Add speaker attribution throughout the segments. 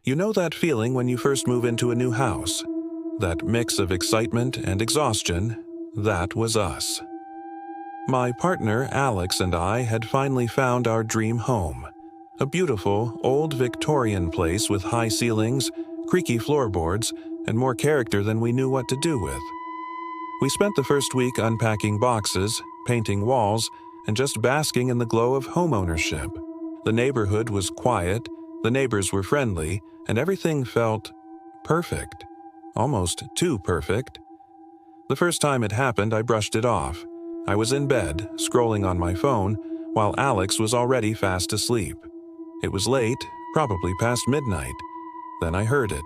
Speaker 1: You know that feeling when you first move into a new house? That mix of excitement and exhaustion? That was us. My partner, Alex, and I had finally found our dream home. A beautiful, old Victorian place with high ceilings, creaky floorboards, and more character than we knew what to do with. We spent the first week unpacking boxes, painting walls, and just basking in the glow of homeownership. The neighborhood was quiet, the neighbors were friendly, and everything felt perfect. Almost too perfect. The first time it happened, I brushed it off. I was in bed, scrolling on my phone, while Alex was already fast asleep. It was late, probably past midnight. Then I heard it.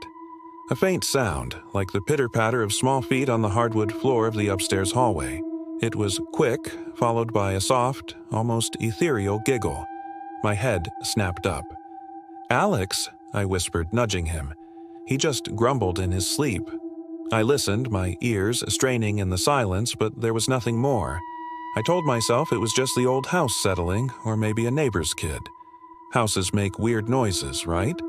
Speaker 1: A faint sound, like the pitter-patter of small feet on the hardwood floor of the upstairs hallway. It was quick, followed by a soft, almost ethereal giggle. My head snapped up. "Alex," I whispered, nudging him. He just grumbled in his sleep. I listened, my ears straining in the silence, but there was nothing more. I told myself it was just the old house settling, or maybe a neighbor's kid. Houses make weird noises, right?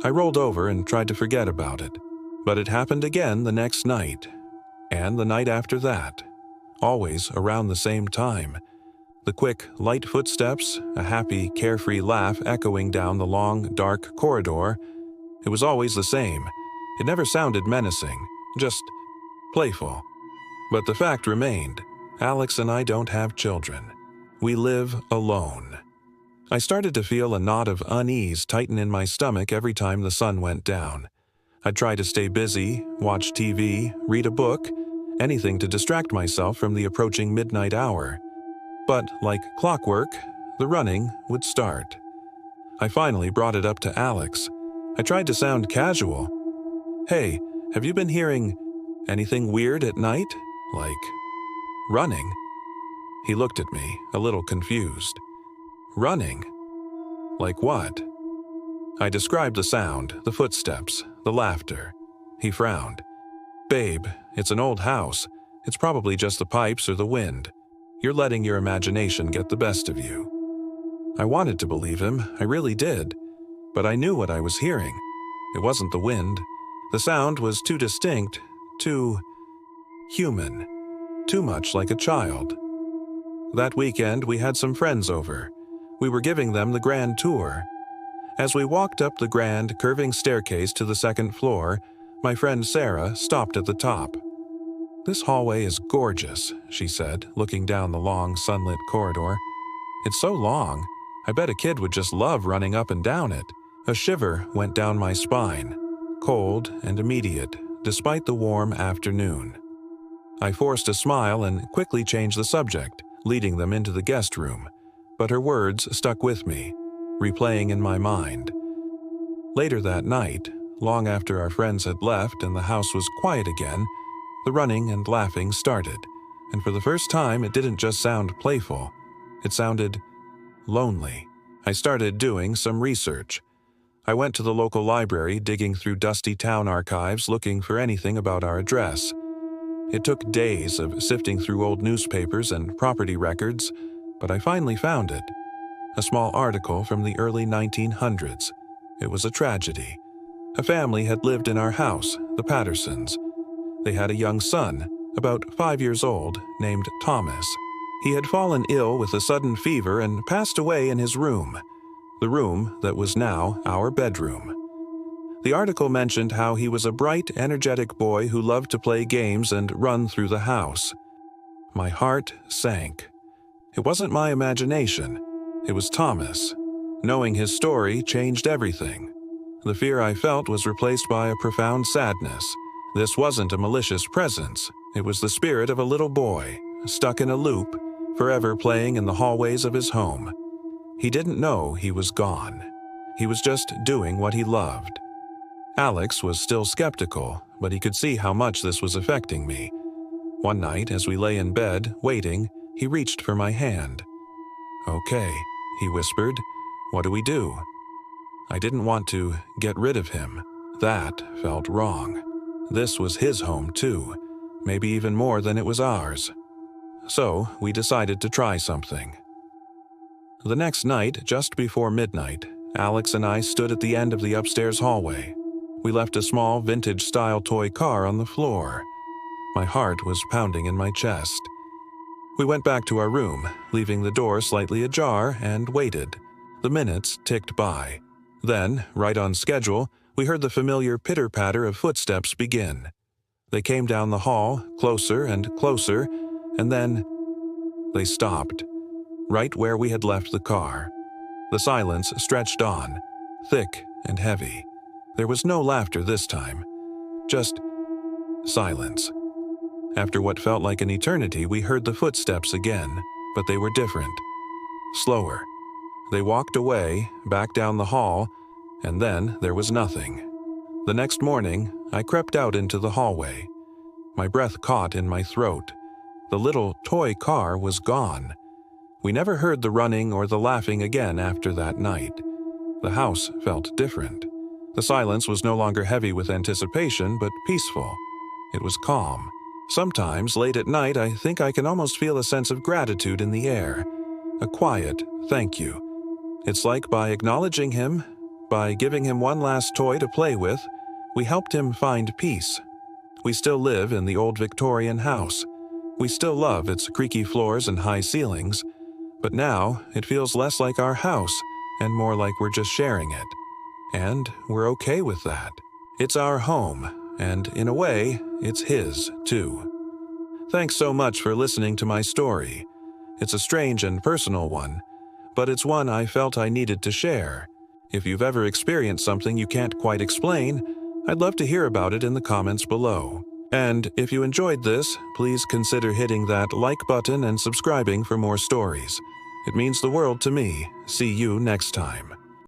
Speaker 1: I rolled over and tried to forget about it. But it happened again the next night. And the night after that. Always around the same time. The quick, light footsteps, a happy, carefree laugh echoing down the long, dark corridor. It was always the same. It never sounded menacing, just playful. But the fact remained, Alex and I don't have children. We live alone. I started to feel a knot of unease tighten in my stomach every time the sun went down. I'd try to stay busy, watch TV, read a book, anything to distract myself from the approaching midnight hour. But, like clockwork, the running would start. I finally brought it up to Alex. I tried to sound casual. "Hey, have you been hearing anything weird at night? Like, running?" He looked at me, a little confused. "Running? Like what?" I described the sound, the footsteps, the laughter. He frowned. "Babe, it's an old house. It's probably just the pipes or the wind. You're letting your imagination get the best of you." I wanted to believe him, I really did. But I knew what I was hearing. It wasn't the wind. The sound was too distinct, too human, too much like a child. That weekend, we had some friends over. We were giving them the grand tour. As we walked up the grand, curving staircase to the second floor, my friend Sarah stopped at the top. "This hallway is gorgeous," she said, looking down the long, sunlit corridor. "It's so long. I bet a kid would just love running up and down it." A shiver went down my spine, cold and immediate, despite the warm afternoon. I forced a smile and quickly changed the subject, leading them into the guest room, but her words stuck with me, replaying in my mind. Later that night, long after our friends had left and the house was quiet again, the running and laughing started, and for the first time it didn't just sound playful, it sounded lonely. I started doing some research. I went to the local library, digging through dusty town archives looking for anything about our address. It took days of sifting through old newspapers and property records, but I finally found it. A small article from the early 1900s. It was a tragedy. A family had lived in our house, the Pattersons. They had a young son, about 5 years old, named Thomas. He had fallen ill with a sudden fever and passed away in his room. The room that was now our bedroom. The article mentioned how he was a bright, energetic boy who loved to play games and run through the house. My heart sank. It wasn't my imagination. It was Thomas. Knowing his story changed everything. The fear I felt was replaced by a profound sadness. This wasn't a malicious presence. It was the spirit of a little boy, stuck in a loop, forever playing in the hallways of his home. He didn't know he was gone. He was just doing what he loved. Alex was still skeptical, but he could see how much this was affecting me. One night, as we lay in bed, waiting, he reached for my hand. "Okay," he whispered. "What do we do?" I didn't want to get rid of him. That felt wrong. This was his home too, maybe even more than it was ours. So we decided to try something. The next night, just before midnight, Alex and I stood at the end of the upstairs hallway. We left a small vintage-style toy car on the floor. My heart was pounding in my chest. We went back to our room, leaving the door slightly ajar, and waited. The minutes ticked by. Then, right on schedule, we heard the familiar pitter-patter of footsteps begin. They came down the hall, closer and closer, and then they stopped, right where we had left the car. The silence stretched on, thick and heavy. There was no laughter this time, just silence. After what felt like an eternity, we heard the footsteps again, but they were different, slower. They walked away, back down the hall, and then there was nothing. The next morning, I crept out into the hallway. My breath caught in my throat. The little toy car was gone. We never heard the running or the laughing again after that night. The house felt different. The silence was no longer heavy with anticipation, but peaceful. It was calm. Sometimes, late at night, I think I can almost feel a sense of gratitude in the air. A quiet thank you. It's like by acknowledging him, by giving him one last toy to play with, we helped him find peace. We still live in the old Victorian house. We still love its creaky floors and high ceilings, but now it feels less like our house and more like we're just sharing it. And we're okay with that. It's our home, and in a way, it's his, too. Thanks so much for listening to my story. It's a strange and personal one, but it's one I felt I needed to share. If you've ever experienced something you can't quite explain, I'd love to hear about it in the comments below. And if you enjoyed this, please consider hitting that like button and subscribing for more stories. It means the world to me. See you next time.